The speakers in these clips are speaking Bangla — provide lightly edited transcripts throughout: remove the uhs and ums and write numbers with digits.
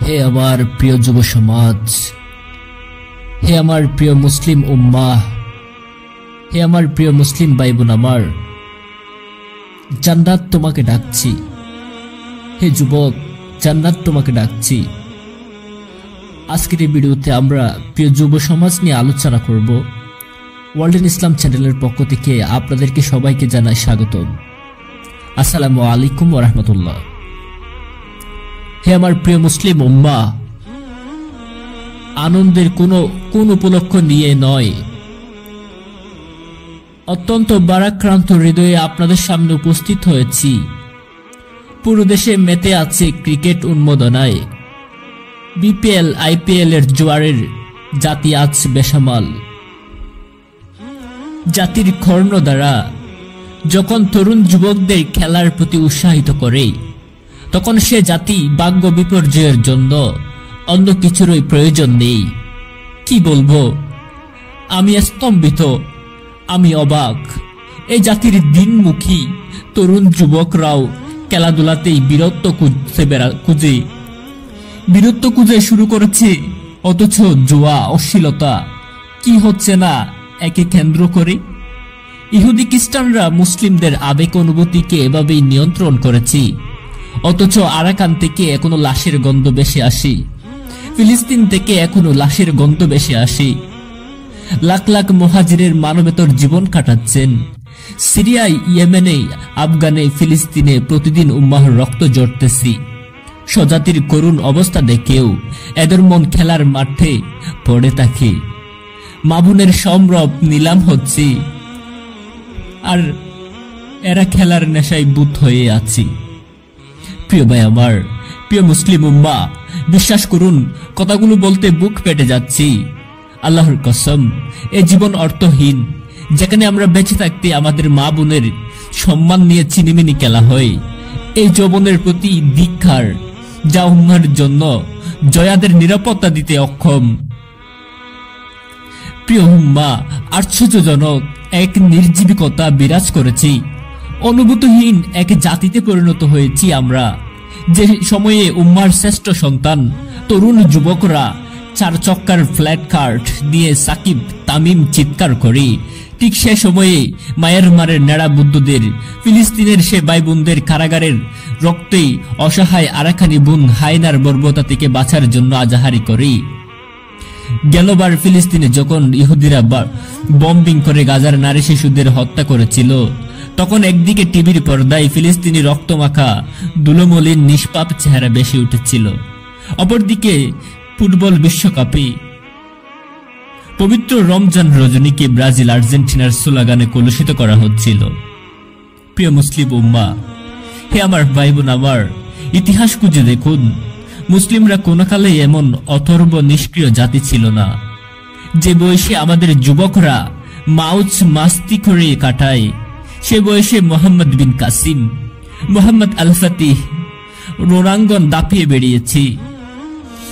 হে আমার প্রিয় যুব সমাজ, হে আমার প্রিয় মুসলিম উম্মাহ, হে আমার প্রিয় মুসলিম ভাই বোন, আমার জান্নাত তোমাকে ডাকছি। হে যুবক, জান্নাত তোমাকে ডাকছি। আজকের এই ভিডিওতে আমরা প্রিয় যুব সমাজ নিয়ে আলোচনা করব। ওয়ার্ল্ড ইন ইসলাম চ্যানেলের পক্ষ থেকে আপনাদেরকে সবাইকে জানাই স্বাগতম। আসসালামু আলাইকুম ওয়া রাহমাতুল্লাহ। হে আমার প্রিয় মুসলিম উম্মাহ, আনন্দের কোন উপলক্ষ নিয়ে নয়, অত্যন্ত ভারাক্রান্ত হৃদয়ে আপনাদের সামনে উপস্থিত হয়েছি। পুরো দেশে মেতে আছে ক্রিকেট উন্মাদনায়। বিপিএল আইপিএল এর জোয়ারের জাতি আজ বেসামাল। জাতির কর্ণ দ্বারা যখন তরুণ যুবকদের খেলার প্রতি উৎসাহিত করে, তখন সে জাতি ভাগ্য বিপর্যয়ের জন্য অন্য কিছুরই প্রয়োজন নেই। কি বলবো, আমি স্তম্ভিত, আমি অবাক। এই জাতির দিনমুখী তরুণ যুবকরাও খেলাধুলাতেই বীরত্ব খুঁজে শুরু করেছে, অথচ জুয়া, অশ্লীলতা কি হচ্ছে না একে কেন্দ্র করে। ইহুদি খ্রিস্টানরা মুসলিমদের আবেগ অনুভূতিকে এভাবেই নিয়ন্ত্রণ করেছে, অথচ আরাকান থেকে এখনো লাশের গন্ধ ভেসে আসে, ফিলিস্তিন থেকে এখনো লাশের গন্ধ ভেসে আসে। লাখ লাখ মুহাজিরের মানবেতর জীবন কাটাচ্ছেন। সিরিয়ায়, ইয়েমেনে, আফগানে, ফিলিস্তিনে প্রতিদিন উম্মাহর রক্ত ঝরতেছি। স্বজাতির করুণ অবস্থা দেখেও এদের মন খেলার মাঠে পড়ে থাকে। মাবুনের সম্ভ্রম নিলাম হচ্ছে, আর এরা খেলার নেশায় বুত হয়ে আছে। প্রিয় ভাই আমার, প্রিয় মুসলিম উম্মা, বিশ্বাস করুন, কথাগুলো বলতে বুক ফেটে যাচ্ছি। আল্লাহর কসম, এ জীবন অর্থহীন, যেখানে আমরা বেঁচে থাকতে আমাদের মা বোনের সম্মান নিয়ে চিনিমিনি খেলা হয়। এই যৌবনের প্রতি ধিক্কার, যা উম্মার জন্য জয়াদের নিরাপত্তা দিতে অক্ষম। প্রিয় উম্মা, আশ্চর্যজনক এক নির্জীবিকতা বিরাজ করেছি। অনুভূতিহীন এক জাতিতে পরিণত হয়েছি আমরা। যে সময়ে উম্মার শ্রেষ্ঠ সন্তান তরুণ যুবকরা চার চক্কার ফ্ল্যাট কার্ট নিয়ে সাকিব তামিম চিৎকার করে, ঠিক সে সময়ে মায়ের নেড়া বুদ্ধদের, ফিলিস্তিনের সে ভাই বোনদের কারাগারের রক্তেই অসহায় আরাকানি বোন হায়নার বর্বরতা থেকে বাঁচার জন্য আজাহারি করে। গেলবার ফিলিস্তিনে যখন ইহুদিরা বম্বিং করে গাজার নারী শিশুদের হত্যা করেছিল, তখন একদিকে টিভির পর্দায় ফিলিস্তিনি রক্তমাখা দুলোমলিন নিষ্পাপ চেহারা বেশি উঠেছিল, অপরদিকে ফুটবল বিশ্বকাপে পবিত্র রমজান রজনীকে ব্রাজিল আর্জেন্টিনার স্লোগানে কলুষিত করা হচ্ছিল। প্রিয় মুসলিম উম্মা, হে আমার ভাই বোন, আমার ইতিহাস খুঁজে দেখুন, মুসলিমরা কোন কালে এমন অথর্ব নিষ্ক্রিয় জাতি ছিল না। যে বয়সে আমাদের যুবকরা মাউজ মাস্তি করে কাটায়, সে বয়সে মোহাম্মদ বিন কাসিম, মোহাম্মদ আল ফাতিহ রণাঙ্গন দাপিয়ে বেরিয়েছি।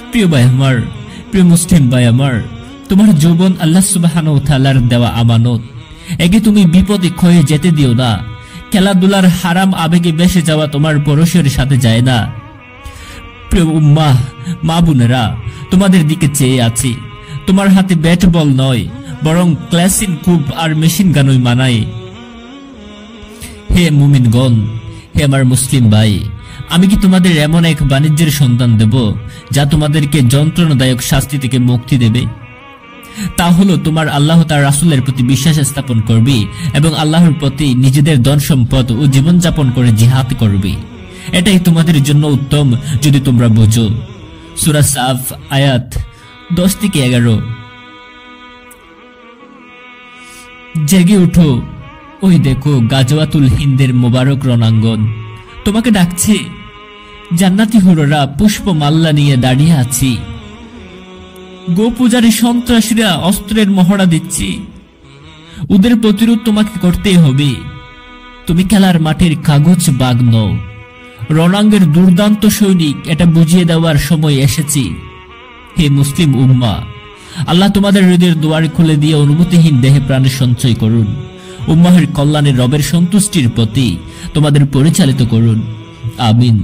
প্রিয় ভাই আমার, প্রিয় মুসলিম ভাই আমার, তোমার যৌবন আল্লাহ সুবহানাহু ওয়া তাআলার দেওয়া আমানত। একে তুমি বিপদে ক্ষয়ে যেতে দিও না। খেলাধুলার হারাম আবেগে বেসে যাওয়া তোমার পরশের সাথে যায় না। প্রিয় উম্মাহ, মা বোনেরা, তোমাদের দিকে চেয়ে আছি। তোমার হাতে ব্যাট বল নয়, বরং ক্লাসিন কুব আর মেশিন গানই মানায়। হে মুমিনগণ, হে আমার মুসলিম ভাই, আমি কি তোমাদের এমন এক বাণিজ্যের সন্ধান দেব যা তোমাদেরকে যন্ত্রণাদায়ক শাস্তি থেকে মুক্তি দেবে? তা হলো তোমার আল্লাহ তার রাসূলের প্রতি বিশ্বাস স্থাপন করবে এবং আল্লাহর প্রতি নিজেদের ধন সম্পদ ও জীবনযাপন করে জিহাদ করবে। এটাই তোমাদের জন্য উত্তম যদি তোমরা বুঝো। সূরা সাফ আয়াত 10-11। জেগে উঠো, ওই দেখো গাজওয়াতুল হিন্দের মোবারক রণাঙ্গন তোমাকে ডাকছে। জান্নাতি হুররা পুষ্প মাল্লা নিয়ে দাঁড়িয়ে আছি। গো পূজারী সন্ত্রাসীরা অস্ত্রের মহড়া দিচ্ছি। ওদের প্রতিরোধ তোমাকে করতেই হবে। তুমি খেলার মাঠের কাগজ বাঘ নও, রণাঙ্গের দুর্দান্ত সৈনিক, এটা বুঝিয়ে দেওয়ার সময় এসেছি। হে মুসলিম উম্মা, আল্লাহ তোমাদের হৃদয়ের দুয়ার খুলে দিয়ে অনুভূতিহীন দেহে প্রাণে সঞ্চয় করুন। উম্মাহের কল্যাণে রবের সন্তুষ্টির প্রতি তোমাদের পরিচালিত করুন। আমিন।